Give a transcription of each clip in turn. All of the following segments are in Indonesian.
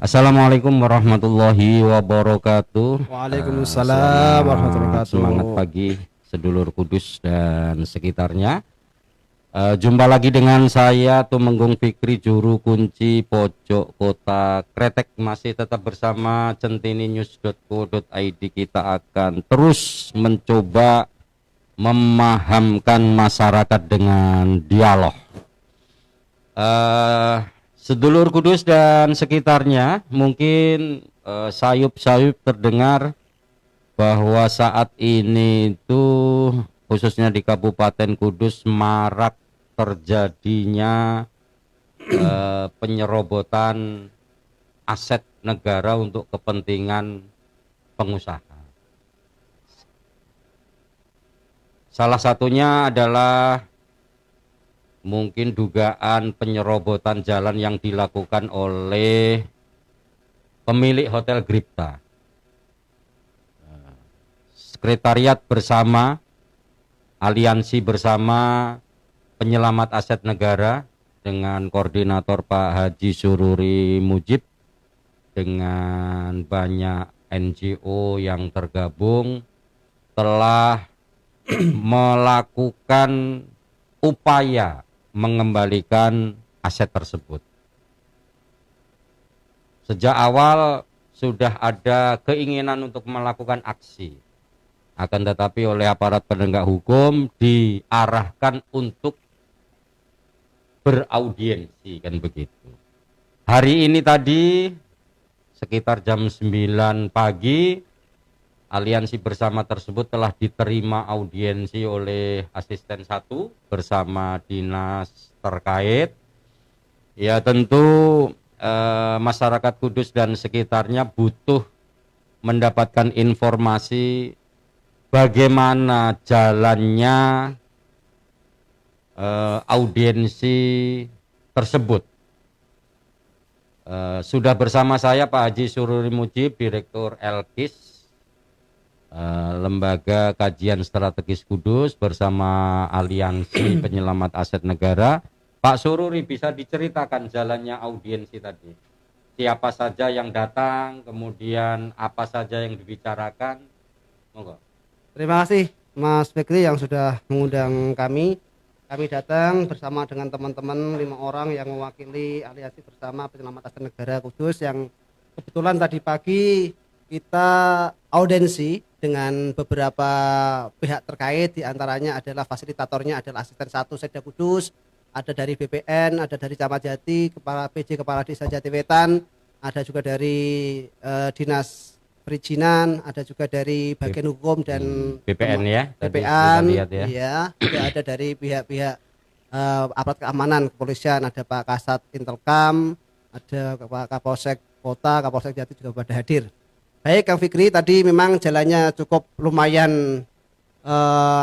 Assalamualaikum warahmatullahi wabarakatuh. Waalaikumsalam warahmatullahi wabarakatuh. Semangat pagi sedulur Kudus dan sekitarnya. Jumpa lagi dengan saya Tumenggung Fikri, juru kunci pojok kota Kretek. Masih tetap bersama centininews.co.id. Kita akan terus mencoba memahamkan masyarakat dengan dialog. Sedulur Kudus dan sekitarnya, mungkin sayup-sayup terdengar bahwa saat ini itu khususnya di Kabupaten Kudus marak terjadinya penyerobotan aset negara untuk kepentingan pengusaha. Salah satunya adalah mungkin dugaan penyerobotan jalan yang dilakukan oleh pemilik Hotel Gripta. Sekretariat bersama, aliansi bersama penyelamat aset negara dengan koordinator Pak Haji Sururi Mujib, dengan banyak NGO yang tergabung, telah melakukan upaya mengembalikan aset tersebut. Sejak awal sudah ada keinginan untuk melakukan aksi, akan tetapi oleh aparat penegak hukum diarahkan untuk beraudiensi, kan begitu. Hari ini tadi sekitar jam 9 pagi aliansi bersama tersebut telah diterima audiensi oleh asisten 1 bersama dinas terkait. Ya tentu masyarakat Kudus dan sekitarnya butuh mendapatkan informasi bagaimana jalannya audiensi tersebut. Sudah bersama saya Pak Haji Sururi Mujib, Direktur Elkis, Lembaga Kajian Strategis Kudus, bersama Aliansi Penyelamat Aset Negara. Pak Sururi, bisa diceritakan jalannya audiensi tadi? Siapa saja yang datang, kemudian apa saja yang dibicarakan? Monggo. Terima kasih Mas Fikri yang sudah mengundang kami. Kami datang bersama dengan teman-teman 5 orang yang mewakili Aliansi Bersama Penyelamat Aset Negara Kudus, yang kebetulan tadi pagi kita audiensi dengan beberapa pihak terkait, diantaranya adalah fasilitatornya adalah asisten 1 Sekda Kudus, ada dari BPN, ada dari Camat Jati, Kepala PJ Kepala Desa Jatiwetan, ada juga dari Dinas Perizinan, ada juga dari bagian hukum dan BPN ya, BPN, ya. Ya, juga ada dari pihak-pihak aparat keamanan, kepolisian, ada Pak Kasat Intelkam, ada Pak Kapolsek Kota, Kapolsek Jati juga pada hadir. Baik Kang Fikri, tadi memang jalannya cukup lumayan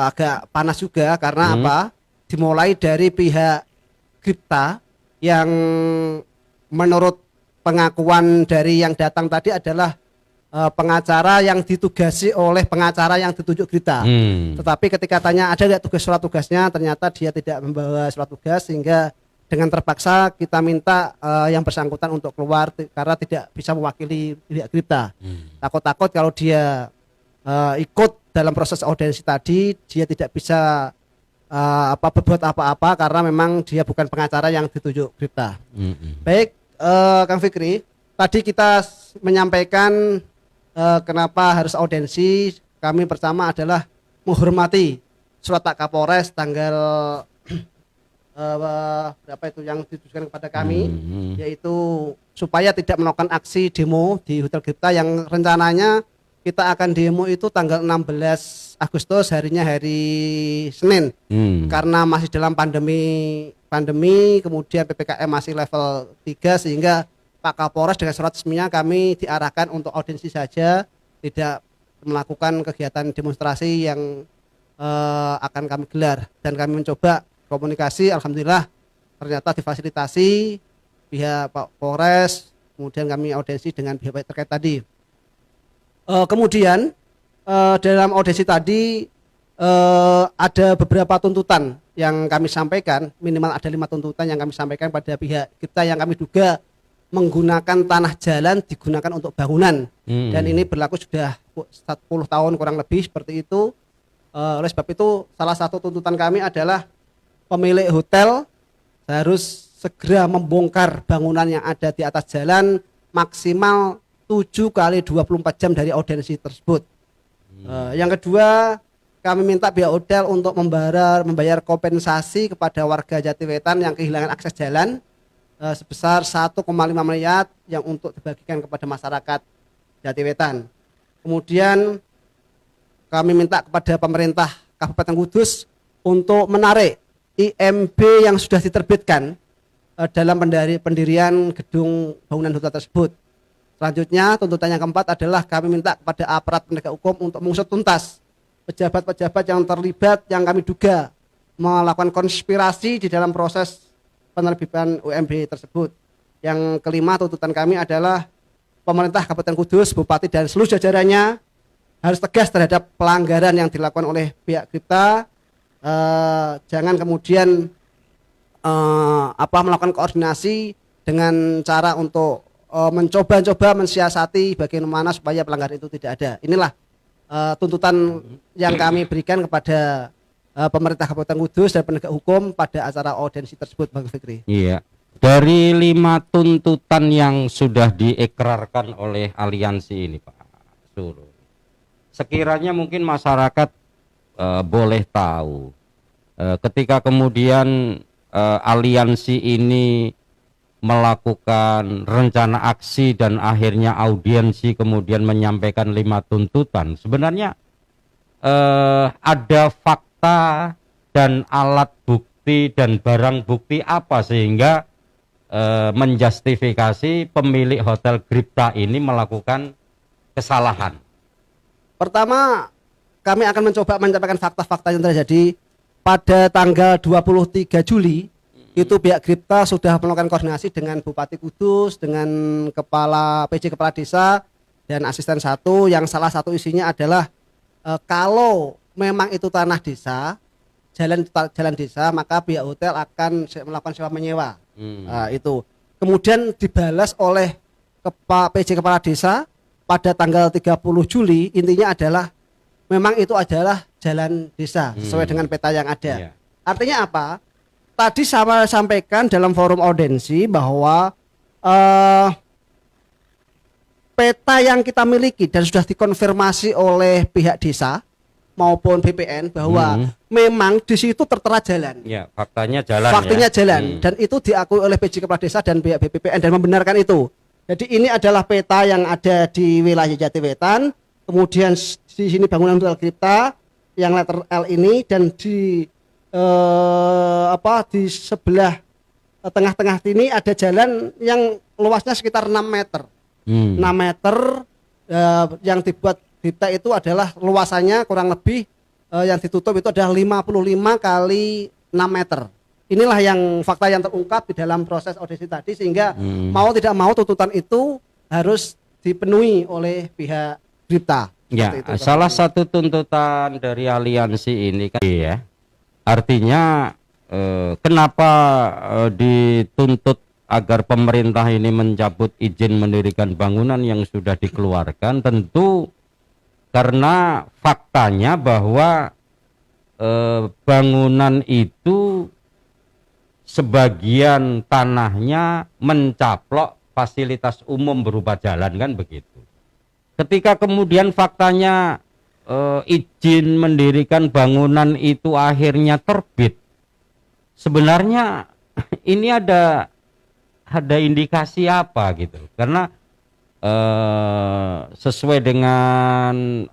agak panas juga karena apa? Dimulai dari pihak Gripta yang menurut pengakuan dari yang datang tadi adalah pengacara yang ditugasi oleh pengacara yang ditunjuk Gripta. Tetapi ketika tanya ada nggak surat tugasnya, ternyata dia tidak membawa surat tugas, sehingga dengan terpaksa kita minta yang bersangkutan untuk keluar karena tidak bisa mewakili pihak Gripta. Takut-takut kalau dia ikut dalam proses audiensi tadi, dia tidak bisa berbuat apa-apa karena memang dia bukan pengacara yang ditunjuk Gripta. Baik, Kang Fikri, tadi kita menyampaikan kenapa harus audiensi. Kami pertama adalah menghormati surat Pak Kapolres tanggal berapa itu yang ditujukan kepada kami, yaitu supaya tidak melakukan aksi demo di Hotel Gripta yang rencananya kita akan demo itu tanggal 16 Agustus, harinya hari Senin. Karena masih dalam pandemi, kemudian PPKM masih level 3, sehingga Pak Kapolres dengan surat resminya kami diarahkan untuk audiensi saja, tidak melakukan kegiatan demonstrasi yang akan kami gelar. Dan kami mencoba komunikasi, alhamdulillah ternyata difasilitasi pihak Pak Polres, kemudian kami audiensi dengan pihak terkait tadi. Kemudian dalam audiensi tadi ada beberapa tuntutan yang kami sampaikan, minimal ada 5 tuntutan yang kami sampaikan pada pihak kita yang kami duga menggunakan tanah jalan digunakan untuk bangunan. Dan ini berlaku sudah 10 tahun kurang lebih seperti itu. Oleh sebab itu salah satu tuntutan kami adalah pemilik hotel harus segera membongkar bangunan yang ada di atas jalan maksimal 7 kali 24 jam dari audiensi tersebut. Yang kedua, kami minta pihak hotel untuk membayar kompensasi kepada warga Jatiwetan yang kehilangan akses jalan sebesar 1,5 miliar yang untuk dibagikan kepada masyarakat Jatiwetan. Kemudian kami minta kepada pemerintah Kabupaten Kudus untuk menarik IMB yang sudah diterbitkan dalam pendirian gedung bangunan hotel tersebut. Selanjutnya, tuntutan yang keempat adalah kami minta kepada aparat penegak hukum untuk mengusut tuntas pejabat-pejabat yang terlibat yang kami duga melakukan konspirasi di dalam proses penerbitan UMB tersebut. Yang kelima, tuntutan kami adalah pemerintah Kabupaten Kudus, Bupati dan seluruh jajarannya harus tegas terhadap pelanggaran yang dilakukan oleh pihak Gripta. Jangan kemudian melakukan koordinasi dengan cara untuk mencoba-coba mensiasati bagaimana supaya pelanggaran itu tidak ada. Inilah tuntutan yang kami berikan kepada pemerintah Kabupaten Kudus dan penegak hukum pada acara audiensi tersebut, Bang Fikri. Iya. Dari 5 tuntutan yang sudah diekrarkan oleh aliansi ini, Pak Suru, sekiranya mungkin masyarakat boleh tahu ketika kemudian aliansi ini melakukan rencana aksi dan akhirnya audiensi kemudian menyampaikan 5 tuntutan, sebenarnya ada fakta dan alat bukti dan barang bukti apa sehingga menjustifikasi pemilik hotel Gripta ini melakukan kesalahan? Pertama, kami akan mencoba menyampaikan fakta-fakta yang terjadi pada tanggal 23 Juli. Itu pihak Gripta sudah melakukan koordinasi dengan Bupati Kudus, dengan PJ Kepala Desa dan asisten 1, yang salah satu isinya adalah kalau memang itu tanah desa, jalan desa, maka pihak hotel akan melakukan sewa menyewa. Itu. Kemudian dibalas oleh PJ Kepala Desa pada tanggal 30 Juli, intinya adalah memang itu adalah jalan desa sesuai dengan peta yang ada. Artinya apa? Tadi saya sampaikan dalam forum audiensi bahwa peta yang kita miliki dan sudah dikonfirmasi oleh pihak desa maupun BPN bahwa memang di situ tertera jalan. Ya, faktanya jalan. Faktanya jalan dan itu diakui oleh PJ Kepala Desa dan pihak BPN dan membenarkan itu. Jadi ini adalah peta yang ada di wilayah Jatiwetan. Kemudian di sini bangunan hotel Gripta yang letter L ini, dan di di sebelah tengah-tengah ini ada jalan yang luasnya sekitar 6 meter. 6 meter yang dibuat Gripta itu adalah luasannya kurang lebih yang ditutup itu adalah 55 kali 6 meter. Inilah yang fakta yang terungkap di dalam proses audisi tadi, sehingga mau tidak mau tuntutan itu harus dipenuhi oleh pihak Gripta. Ya, salah satu tuntutan dari aliansi ini kan ya. Artinya kenapa dituntut agar pemerintah ini mencabut izin mendirikan bangunan yang sudah dikeluarkan? Tentu karena faktanya bahwa bangunan itu sebagian tanahnya mencaplok fasilitas umum berupa jalan, kan begitu. Ketika kemudian faktanya izin mendirikan bangunan itu akhirnya terbit, sebenarnya ini ada indikasi apa gitu? Karena sesuai dengan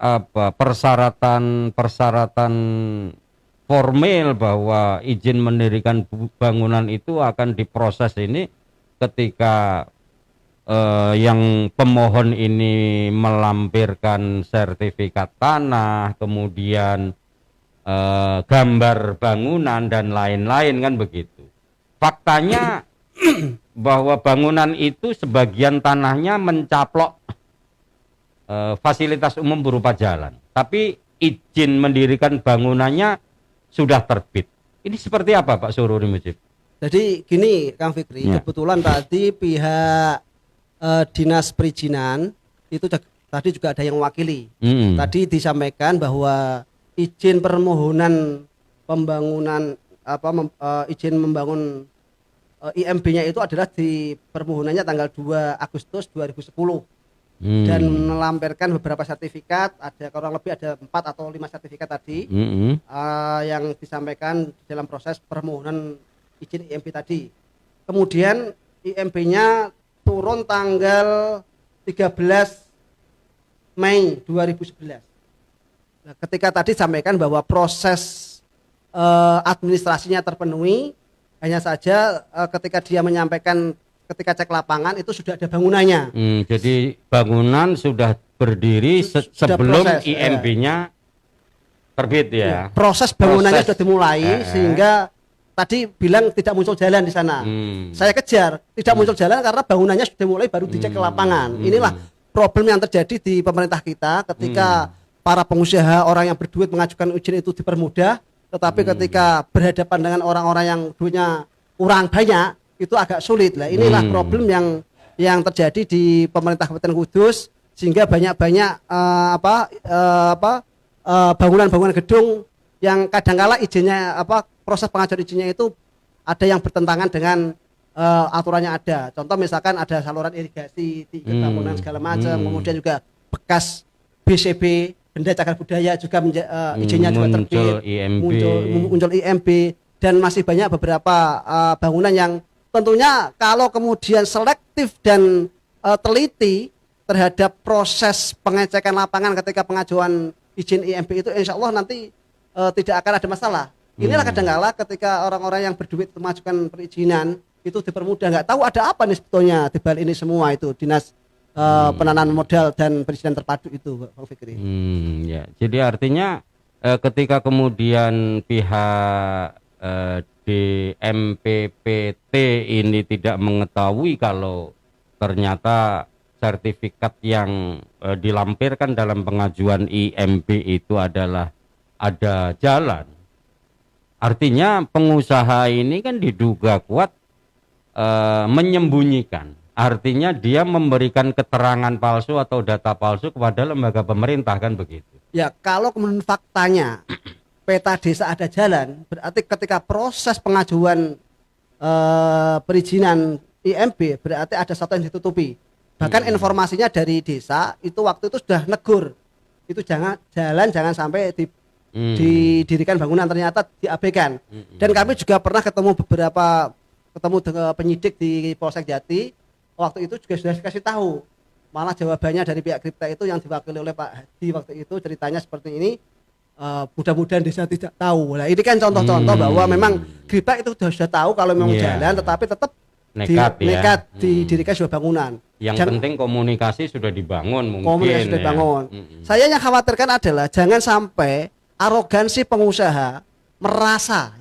persyaratan formal bahwa izin mendirikan bangunan itu akan diproses ini ketika yang pemohon ini melampirkan sertifikat tanah, kemudian gambar bangunan dan lain-lain, kan begitu. Faktanya bahwa bangunan itu sebagian tanahnya mencaplok fasilitas umum berupa jalan, tapi izin mendirikan bangunannya sudah terbit. Ini seperti apa, Pak Sururi Mujib? Jadi gini Kang Fikri, Ya. kebetulan tadi pihak dinas perizinan itu tadi juga ada yang mewakili. Mm-mm. Tadi disampaikan bahwa izin permohonan pembangunan izin membangun IMB-nya itu adalah di permohonannya tanggal 2 Agustus 2010 dan melampirkan beberapa sertifikat, ada kurang lebih ada 4 atau 5 sertifikat tadi Mm-mm. yang disampaikan dalam proses permohonan izin IMB tadi. Kemudian IMB-nya turun tanggal 13 Mei 2011. Nah, ketika tadi sampaikan bahwa proses administrasinya terpenuhi, hanya saja ketika dia menyampaikan ketika cek lapangan itu sudah ada bangunannya. Jadi bangunan sudah berdiri Sudah sebelum proses, IMB-nya terbit ya. Ya, proses bangunannya Proses. sudah dimulai sehingga tadi bilang tidak muncul jalan di sana. Saya kejar, tidak muncul jalan karena bangunannya sudah mulai baru dicek ke lapangan. Inilah problem yang terjadi di pemerintah kita ketika para pengusaha, orang yang berduit mengajukan izin itu dipermudah, tetapi ketika berhadapan dengan orang-orang yang duitnya kurang banyak itu agak sulit. Lah inilah problem yang terjadi di pemerintah Kabupaten Kudus sehingga banyak-banyak bangunan-bangunan gedung yang kadangkala izinnya proses pengajuan izinnya itu ada yang bertentangan dengan aturannya ada. Contoh misalkan ada saluran irigasi di bangunan segala macam, kemudian juga bekas BCB benda cagar budaya juga izinnya juga Muncul terbit, IMB. muncul IMB dan masih banyak beberapa bangunan yang tentunya kalau kemudian selektif dan teliti terhadap proses pengecekan lapangan ketika pengajuan izin IMB itu insya Allah nanti tidak akan ada masalah. Inilah kadangkala ketika orang-orang yang berduit mengajukan perizinan itu dipermudah, nggak tahu ada apa nih sebetulnya di balik ini semua itu dinas penanaman modal dan perizinan terpadu itu, Bang Fikri. Ya. Jadi artinya ketika kemudian pihak DMPPT ini tidak mengetahui kalau ternyata sertifikat yang dilampirkan dalam pengajuan IMB itu adalah ada jalan. Artinya pengusaha ini kan diduga kuat menyembunyikan. Artinya dia memberikan keterangan palsu atau data palsu kepada lembaga pemerintah kan begitu. Ya kalau kemudian faktanya peta desa ada jalan, berarti ketika proses pengajuan perizinan IMB berarti ada satu yang ditutupi. Bahkan informasinya dari desa itu waktu itu sudah negur, itu jangan sampai didirikan bangunan, ternyata diabaikan. Dan kami juga pernah ketemu dengan penyidik di Polsek Jati, waktu itu juga sudah dikasih tahu. Malah jawabannya dari pihak Kripta itu yang diwakili oleh Pak Hadi waktu itu ceritanya seperti ini, mudah-mudahan desa tidak tahu. Nah ini kan contoh-contoh bahwa memang Kripta itu sudah tahu kalau memang jalan, tetapi tetap nekat didirikan sebuah bangunan. Yang penting komunikasi sudah dibangun mungkin. Komunikasi sudah dibangun. Saya yang khawatirkan adalah jangan sampai arogansi pengusaha merasa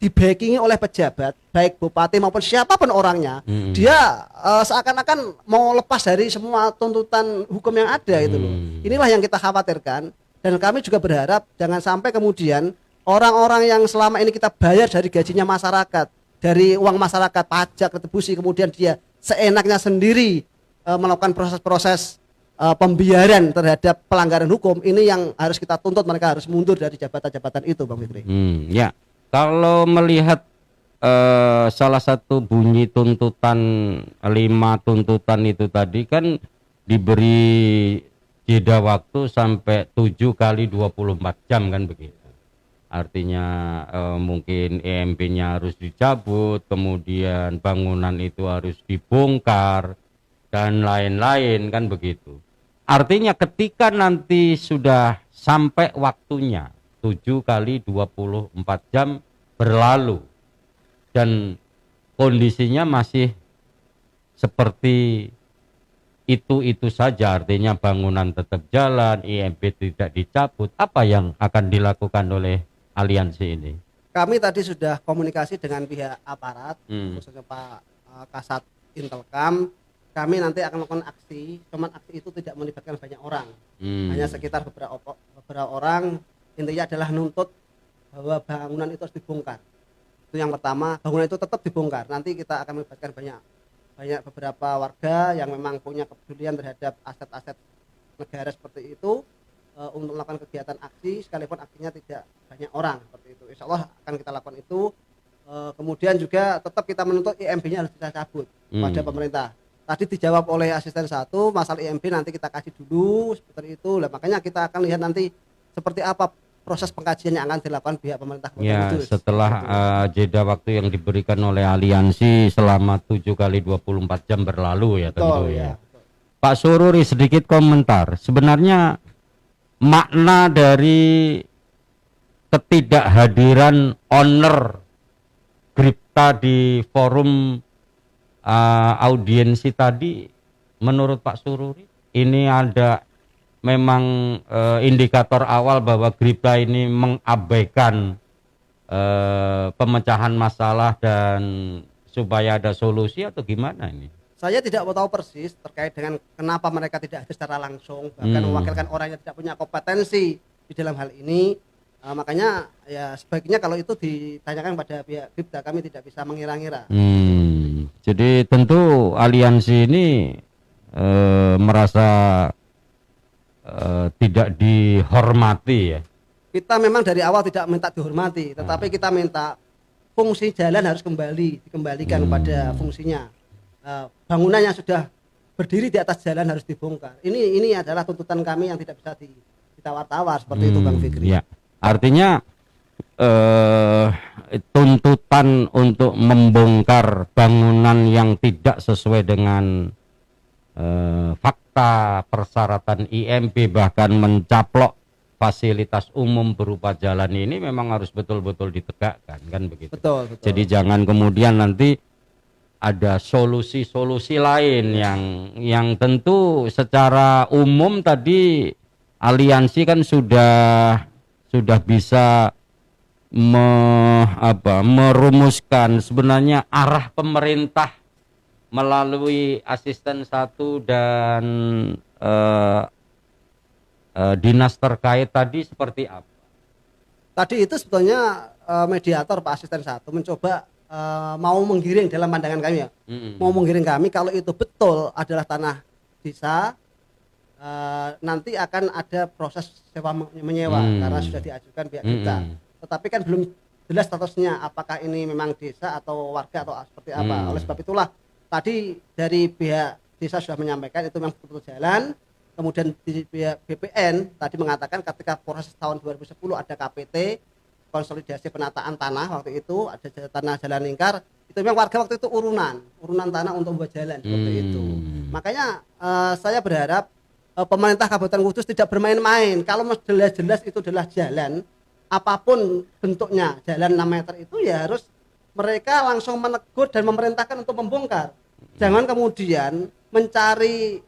dibackingi oleh pejabat baik bupati maupun siapapun orangnya, dia seakan-akan mau lepas dari semua tuntutan hukum yang ada itu loh. Inilah yang kita khawatirkan dan kami juga berharap jangan sampai kemudian orang-orang yang selama ini kita bayar dari gajinya masyarakat, dari uang masyarakat, pajak, retribusi, kemudian dia seenaknya sendiri melakukan proses-proses pembiaran terhadap pelanggaran hukum, ini yang harus kita tuntut, mereka harus mundur dari jabatan-jabatan itu, Bang Fikri. Ya, kalau melihat salah satu bunyi tuntutan 5 tuntutan itu tadi kan diberi jeda waktu sampai 7 kali 24 jam kan begitu. Artinya mungkin EMP-nya harus dicabut, kemudian bangunan itu harus dibongkar dan lain-lain kan begitu. Artinya ketika nanti sudah sampai waktunya 7 kali 24 jam berlalu dan kondisinya masih seperti itu saja, artinya bangunan tetap jalan, IMB tidak dicabut, apa yang akan dilakukan oleh aliansi ini? Kami tadi sudah komunikasi dengan pihak aparat, khususnya Pak Kasat Intelkam. Kami nanti akan melakukan aksi, cuman aksi itu tidak melibatkan banyak orang, hanya sekitar beberapa orang. Intinya adalah nuntut bahwa bangunan itu harus dibongkar. Itu yang pertama, bangunan itu tetap dibongkar. Nanti kita akan melibatkan banyak beberapa warga yang memang punya kepedulian terhadap aset-aset negara seperti itu, untuk melakukan kegiatan aksi sekalipun aksinya tidak banyak orang seperti itu. Insya Allah akan kita lakukan itu. Kemudian juga tetap kita menuntut IMB-nya harus kita cabut pada pemerintah. Tadi dijawab oleh asisten 1, masalah IMB nanti kita kasih dulu seperti itu. Nah, makanya kita akan lihat nanti seperti apa proses pengkajian yang akan dilakukan pihak pemerintah Kota Ya, Kudus. setelah jeda waktu yang diberikan oleh aliansi selama 7 kali 24 jam berlalu ya. Betul, tentu ya. ya. Pak Sururi, sedikit komentar. Sebenarnya makna dari ketidakhadiran owner Gripta di forum audiensi tadi, menurut Pak Sururi ini ada memang indikator awal bahwa Gripta ini mengabaikan pemecahan masalah dan supaya ada solusi, atau gimana ini? Saya tidak tahu persis terkait dengan kenapa mereka tidak hadir secara langsung, bahkan mewakilkan orang yang tidak punya kompetensi di dalam hal ini. Makanya ya sebaiknya kalau itu ditanyakan pada pihak Gripta, kami tidak bisa mengira-ngira. Jadi tentu aliansi ini merasa tidak dihormati ya. Kita memang dari awal tidak minta dihormati, tetapi kita minta fungsi jalan harus dikembalikan kepada fungsinya. Bangunan yang sudah berdiri di atas jalan harus dibongkar. Ini adalah tuntutan kami yang tidak bisa ditawar-tawar seperti itu, Bang Fikri. Ya. Artinya tuntutan untuk membongkar bangunan yang tidak sesuai dengan fakta persyaratan IMB, bahkan mencaplok fasilitas umum berupa jalan ini memang harus betul-betul ditegakkan, kan begitu. Betul. Jadi jangan kemudian nanti ada solusi-solusi lain yang tentu secara umum tadi aliansi kan sudah bisa merumuskan sebenarnya arah pemerintah melalui asisten 1 dan dinas terkait tadi seperti apa? Tadi itu sebetulnya mediator Pak Asisten 1 mencoba mau menggiring dalam pandangan kami ya. Mau menggiring kami kalau itu betul adalah tanah desa, nanti akan ada proses sewa menyewa karena sudah diajukan pihak kita. Tetapi kan belum jelas statusnya apakah ini memang desa atau warga atau seperti apa. Oleh sebab itulah tadi dari pihak desa sudah menyampaikan itu memang betul jalan. Kemudian di pihak BPN tadi mengatakan ketika proses tahun 2010 ada KPT, konsolidasi penataan tanah, waktu itu ada tanah jalan lingkar, itu memang warga waktu itu urunan tanah untuk membuat jalan seperti itu. Makanya saya berharap pemerintah Kabupaten Kudus tidak bermain-main. Kalau jelas-jelas itu adalah jalan, apapun bentuknya, jalan 6 meter itu ya harus mereka langsung menegur dan memerintahkan untuk membongkar. Jangan kemudian mencari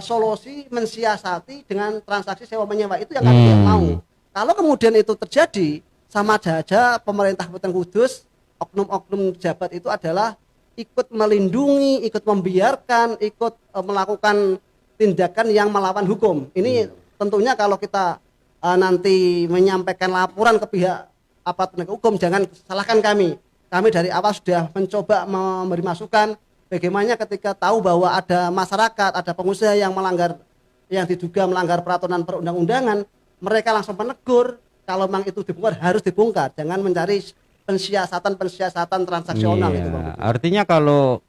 solusi mensiasati dengan transaksi sewa menyewa, itu yang kami tidak mau. Kalau kemudian itu terjadi, sama saja pemerintah Kabupaten Kudus, oknum-oknum jabat itu adalah ikut melindungi, ikut membiarkan, ikut melakukan tindakan yang melawan hukum. Ini tentunya kalau kita nanti menyampaikan laporan ke pihak aparat penegak hukum, jangan salahkan kami. Kami dari awal sudah mencoba memberi masukan bagaimana ketika tahu bahwa ada masyarakat, ada pengusaha yang diduga melanggar peraturan perundang-undangan, mereka langsung menegur. Kalau memang itu dibongkar, harus dibongkar. Jangan mencari pensiasatan transaksional. Iya, itu, artinya kalau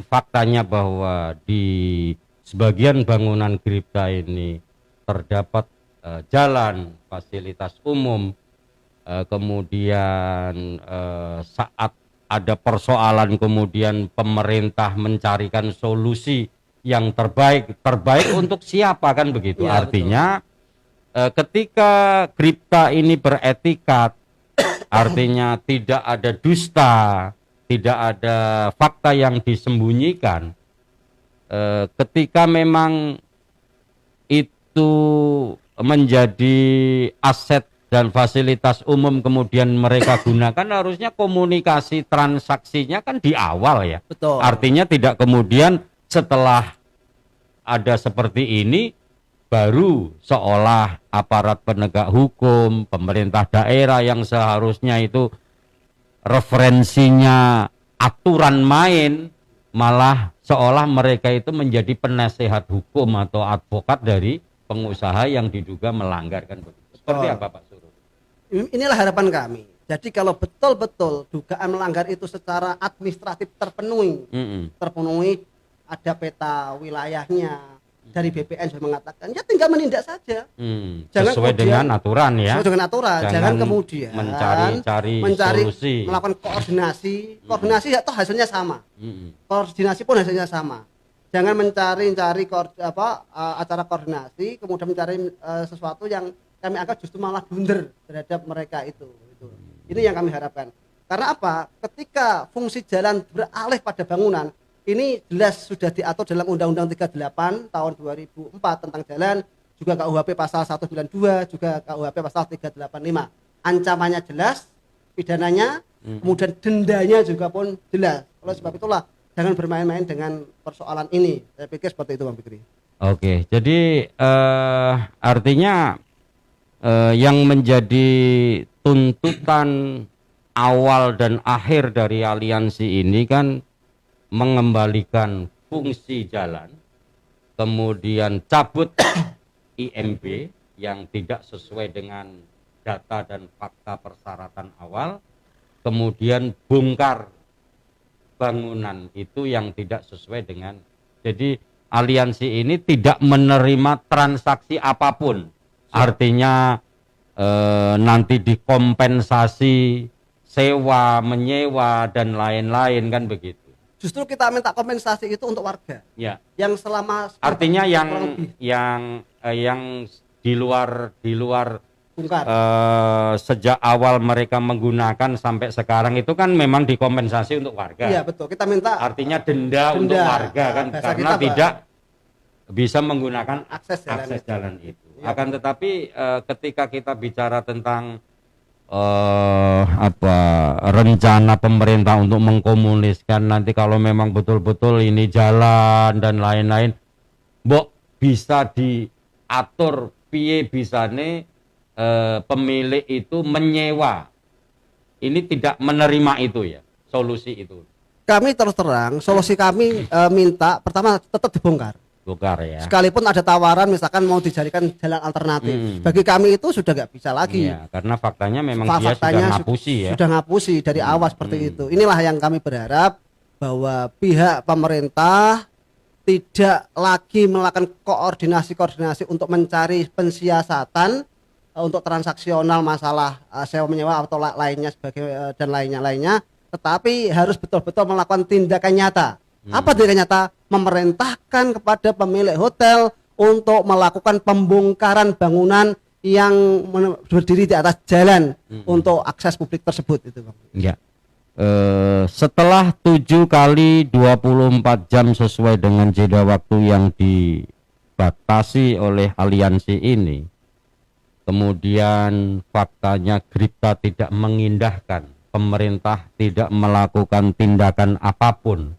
faktanya bahwa di sebagian bangunan Gripta ini terdapat jalan, fasilitas umum, kemudian saat ada persoalan kemudian pemerintah mencarikan solusi yang terbaik untuk siapa, kan begitu. Ya, artinya ketika Gripta ini beretikat, artinya tidak ada dusta, tidak ada fakta yang disembunyikan, ketika memang itu menjadi aset dan fasilitas umum kemudian mereka gunakan, harusnya komunikasi transaksinya kan di awal ya. Betul. Artinya tidak kemudian setelah ada seperti ini baru seolah aparat penegak hukum, pemerintah daerah yang seharusnya itu referensinya aturan main, malah seolah mereka itu menjadi penasehat hukum atau advokat dari pengusaha yang diduga melanggar kan begitu. Seperti apa Pak Suruh? Inilah harapan kami. Jadi kalau betul-betul dugaan melanggar itu secara administratif terpenuhi, ada peta wilayahnya, dari BPN sudah mengatakan, ya tinggal menindak saja. Jangan sesuai dengan aturan ya. Sesuai dengan aturan. Jangan kemudian mencari solusi, melakukan koordinasi atau hasilnya sama. Koordinasi pun hasilnya sama. Jangan mencari acara koordinasi, kemudian mencari sesuatu yang kami anggap justru malah blunder terhadap mereka itu. Ini yang kami harapkan. Karena apa? Ketika fungsi jalan beralih pada bangunan, ini jelas sudah diatur dalam Undang-Undang 38 tahun 2004 tentang jalan, juga KUHP pasal 192, juga KUHP pasal 385. Ancamannya jelas, pidananya, kemudian dendanya juga pun jelas. Oleh sebab itulah jangan bermain-main dengan persoalan ini. Saya pikir seperti itu Bang Fikri. Oke, jadi artinya yang menjadi tuntutan awal dan akhir dari aliansi ini kan mengembalikan fungsi jalan, kemudian cabut IMB yang tidak sesuai dengan data dan fakta persyaratan awal, kemudian bongkar bangunan itu yang tidak sesuai dengan. Jadi aliansi ini tidak menerima transaksi apapun, artinya nanti dikompensasi sewa, menyewa dan lain-lain kan begitu. Justru kita minta kompensasi itu untuk warga. Ya. Yang selama artinya yang di luar sejak awal mereka menggunakan sampai sekarang itu kan memang dikompensasi untuk warga. Iya betul. Kita minta artinya denda untuk warga kan karena tidak bisa menggunakan akses jalan itu. Ya. Akan tetapi ketika kita bicara tentang rencana pemerintah untuk mengkomuniskan nanti kalau memang betul-betul ini jalan dan lain-lain, bisa diatur piye bisane pemilik itu menyewa. Ini tidak menerima itu ya, solusi itu. Kami terus terang, solusi kami minta pertama tetap dibongkar. Ya. Sekalipun ada tawaran misalkan mau dijadikan jalan alternatif, bagi kami itu sudah nggak bisa lagi. Ya, karena faktanya memang dia sudah ngapusi ya. Sudah ngapusi dari awal seperti itu. Inilah yang kami berharap bahwa pihak pemerintah tidak lagi melakukan koordinasi untuk mencari pensiasatan untuk transaksional masalah sewa menyewa atau lainnya sebagai dan lainnya, tetapi harus betul-betul melakukan tindakan nyata. Apa tindakan nyata? Memerintahkan kepada pemilik hotel untuk melakukan pembongkaran bangunan yang berdiri di atas jalan untuk akses publik tersebut itu Bang. Ya. Setelah 7 kali 24 jam sesuai dengan jeda waktu yang dibatasi oleh aliansi ini, kemudian faktanya Gripta tidak mengindahkan, pemerintah tidak melakukan tindakan apapun,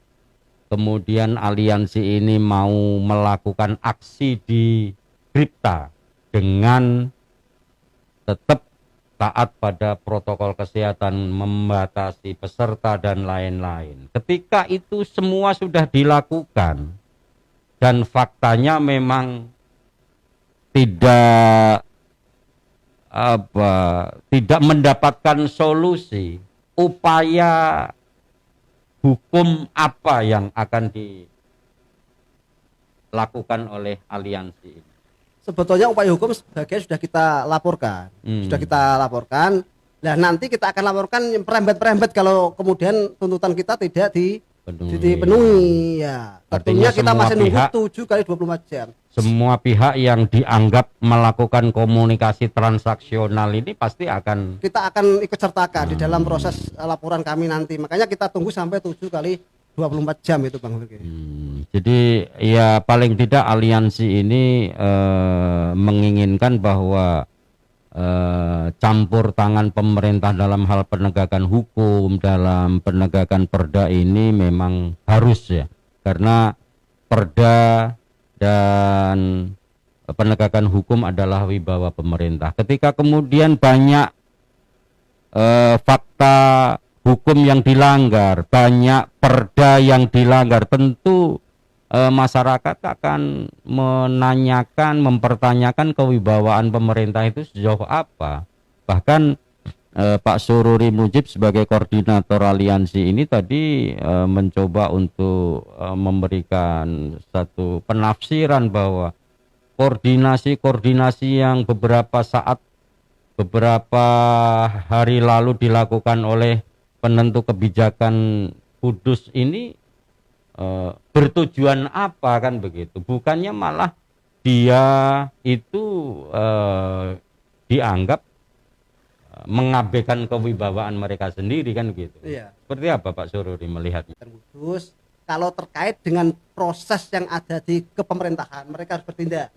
kemudian aliansi ini mau melakukan aksi di Gripta dengan tetap taat pada protokol kesehatan, membatasi peserta dan lain-lain. Ketika itu semua sudah dilakukan dan faktanya memang tidak mendapatkan solusi, upaya hukum apa yang akan dilakukan oleh aliansi ini? Sebetulnya upaya hukum sebagai sudah kita laporkan. Nah nanti kita akan laporkan perembet kalau kemudian tuntutan kita tidak dipenuhi. Ya. Tentunya kita masih nunggu 7 kali 24 jam. Semua pihak yang dianggap melakukan komunikasi transaksional ini pasti kita akan ikut sertakan di dalam proses laporan kami nanti. Makanya kita tunggu sampai 7 kali 24 jam itu Bang Fikri. Jadi ya paling tidak aliansi ini menginginkan bahwa campur tangan pemerintah dalam hal penegakan hukum, dalam penegakan perda ini memang harus ya, karena perda dan penegakan hukum adalah wibawa pemerintah. Ketika kemudian banyak fakta hukum yang dilanggar, banyak perda yang dilanggar, tentu masyarakat akan menanyakan, mempertanyakan kewibawaan pemerintah itu sejauh apa. Bahkan Pak Sururi Mujib sebagai koordinator aliansi ini tadi mencoba untuk memberikan satu penafsiran bahwa koordinasi yang beberapa hari lalu dilakukan oleh penentu kebijakan Kudus ini bertujuan apa, kan begitu. Bukannya malah dia itu dianggap mengabaikan kewibawaan mereka sendiri, kan gitu. Iya. Seperti apa Pak Sururi melihatnya? Kudus, kalau terkait dengan proses yang ada di kepemerintahan, mereka harus bertindak.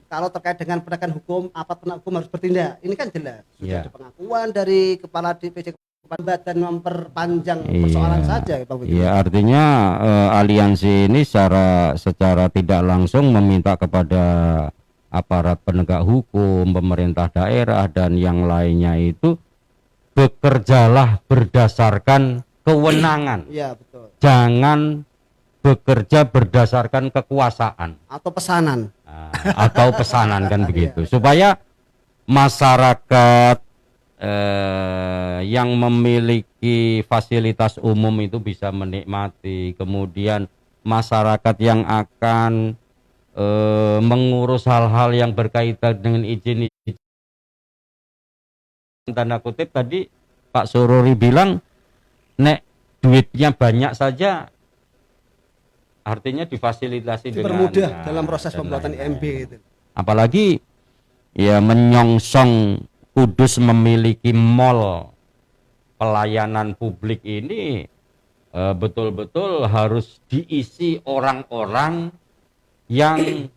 Kalau terkait dengan penegakan hukum, penegak hukum harus bertindak. Ini kan jelas. Sudah ada pengakuan dari kepala DPC dan memperpanjang persoalan saja, Bang Fikri. Iya, artinya aliansi ini secara tidak langsung meminta kepada aparat penegak hukum, pemerintah daerah dan yang lainnya itu bekerjalah berdasarkan kewenangan. Iya, betul. Jangan bekerja berdasarkan kekuasaan atau pesanan. Atau pesanan kan begitu. Supaya masyarakat yang memiliki fasilitas umum itu bisa menikmati, kemudian masyarakat yang akan mengurus hal-hal yang berkaitan dengan izin tanda kutip tadi Pak Sururi bilang nek duitnya banyak saja artinya difasilitasi dipermudah dalam proses pembuatan IMB itu. Apalagi ya menyongsong Kudus memiliki mall pelayanan publik ini betul-betul harus diisi orang-orang yang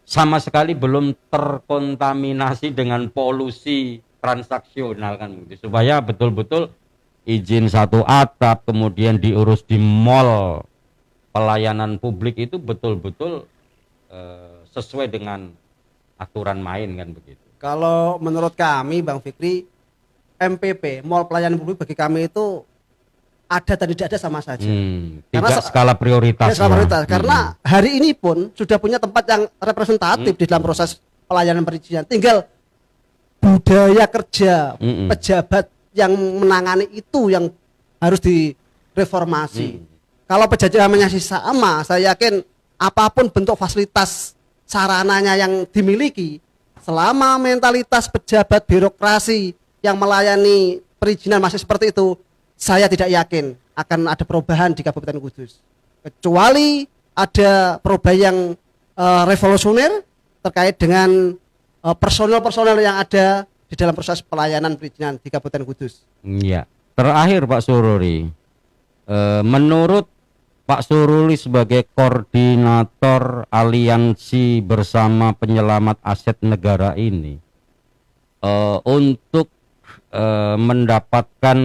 sama sekali belum terkontaminasi dengan polusi transaksional, kan gitu. Supaya betul-betul izin satu atap kemudian diurus di mall pelayanan publik itu betul-betul sesuai dengan aturan main, kan begitu. Kalau menurut kami Bang Fikri, MPP mall pelayanan publik bagi kami itu ada dan tidak ada sama saja. Tidak skala prioritas. Karena hari ini pun sudah punya tempat yang representatif di dalam proses pelayanan perizinan. Tinggal budaya kerja pejabat yang menangani itu yang harus direformasi. Kalau pejabatnya masih sama, saya yakin apapun bentuk fasilitas sarananya yang dimiliki, selama mentalitas pejabat birokrasi yang melayani perizinan masih seperti itu, saya tidak yakin akan ada perubahan di Kabupaten Kudus. Kecuali ada perubahan yang revolusioner terkait dengan personel-personel yang ada di dalam proses pelayanan perizinan di Kabupaten Kudus. Iya. Terakhir Pak Sururi, menurut Pak Sururi sebagai koordinator aliansi bersama penyelamat aset negara ini, untuk mendapatkan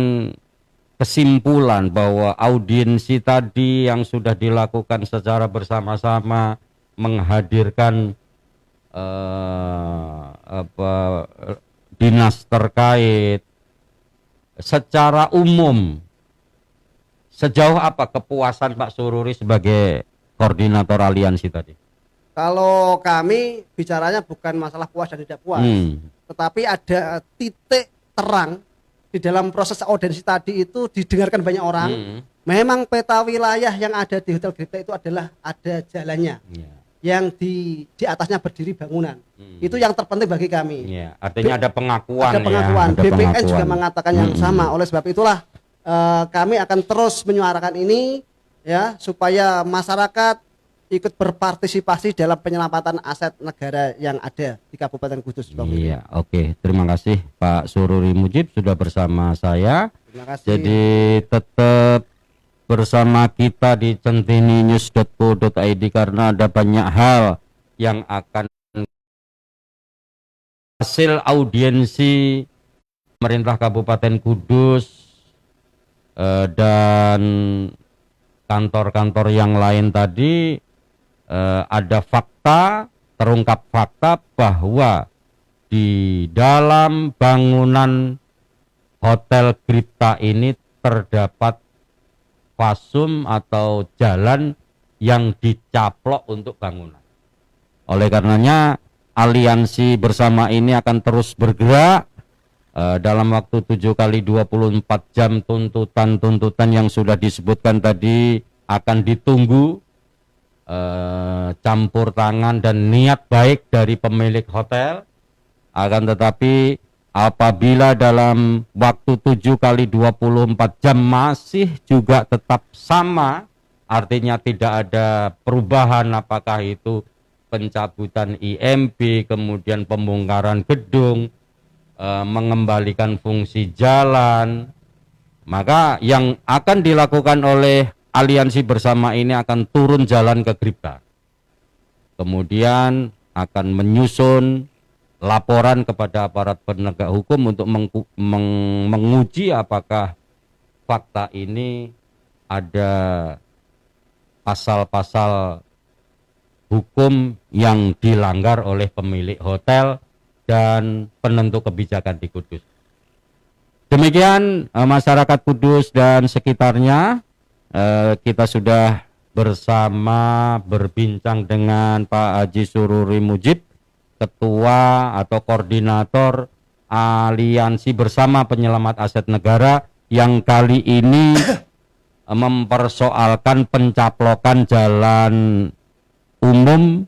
kesimpulan bahwa audiensi tadi yang sudah dilakukan secara bersama-sama menghadirkan dinas terkait secara umum, sejauh apa kepuasan Pak Sururi sebagai koordinator aliansi tadi? Kalau kami bicaranya bukan masalah puas dan tidak puas, tetapi ada titik terang di dalam proses audiensi tadi itu didengarkan banyak orang. Memang peta wilayah yang ada di Hotel Gripta itu adalah ada jalannya, yang di atasnya berdiri bangunan. Itu yang terpenting bagi kami. Artinya ada pengakuan. Ada pengakuan. Ada BPN pengakuan juga mengatakan yang sama. Oleh sebab itulah kami akan terus menyuarakan ini, ya, supaya masyarakat ikut berpartisipasi dalam penyelamatan aset negara yang ada di Kabupaten Kudus. Iya, oke. Terima kasih Pak Sururi Mujib sudah bersama saya. Terima kasih. Jadi tetap bersama kita di centininews.co.id karena ada banyak hal yang akan hasil audiensi pemerintah Kabupaten Kudus dan kantor-kantor yang lain tadi. Ada fakta terungkap fakta bahwa di dalam bangunan Hotel Gripta ini terdapat fasum atau jalan yang dicaplok untuk bangunan. Oleh karenanya aliansi bersama ini akan terus bergerak dalam waktu 7 kali 24 jam. Tuntutan yang sudah disebutkan tadi akan ditunggu campur tangan dan niat baik dari pemilik hotel. Akan tetapi apabila dalam waktu 7 kali 24 jam masih juga tetap sama, artinya tidak ada perubahan, apakah itu pencabutan IMB, kemudian pembongkaran gedung, mengembalikan fungsi jalan, maka yang akan dilakukan oleh aliansi bersama ini akan turun jalan ke Gripta. Kemudian akan menyusun laporan kepada aparat penegak hukum untuk menguji apakah fakta ini ada pasal-pasal hukum yang dilanggar oleh pemilik hotel dan penentu kebijakan di Kudus. Demikian masyarakat Kudus dan sekitarnya, kita sudah bersama berbincang dengan Pak Haji Sururi Mujib, Ketua atau Koordinator Aliansi Bersama Penyelamat Aset Negara, yang kali ini mempersoalkan pencaplokan jalan umum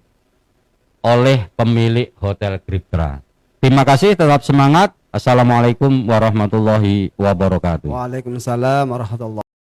oleh pemilik Hotel Gripta. Terima kasih, tetap semangat. Assalamualaikum warahmatullahi wabarakatuh. Waalaikumsalam warahmatullahi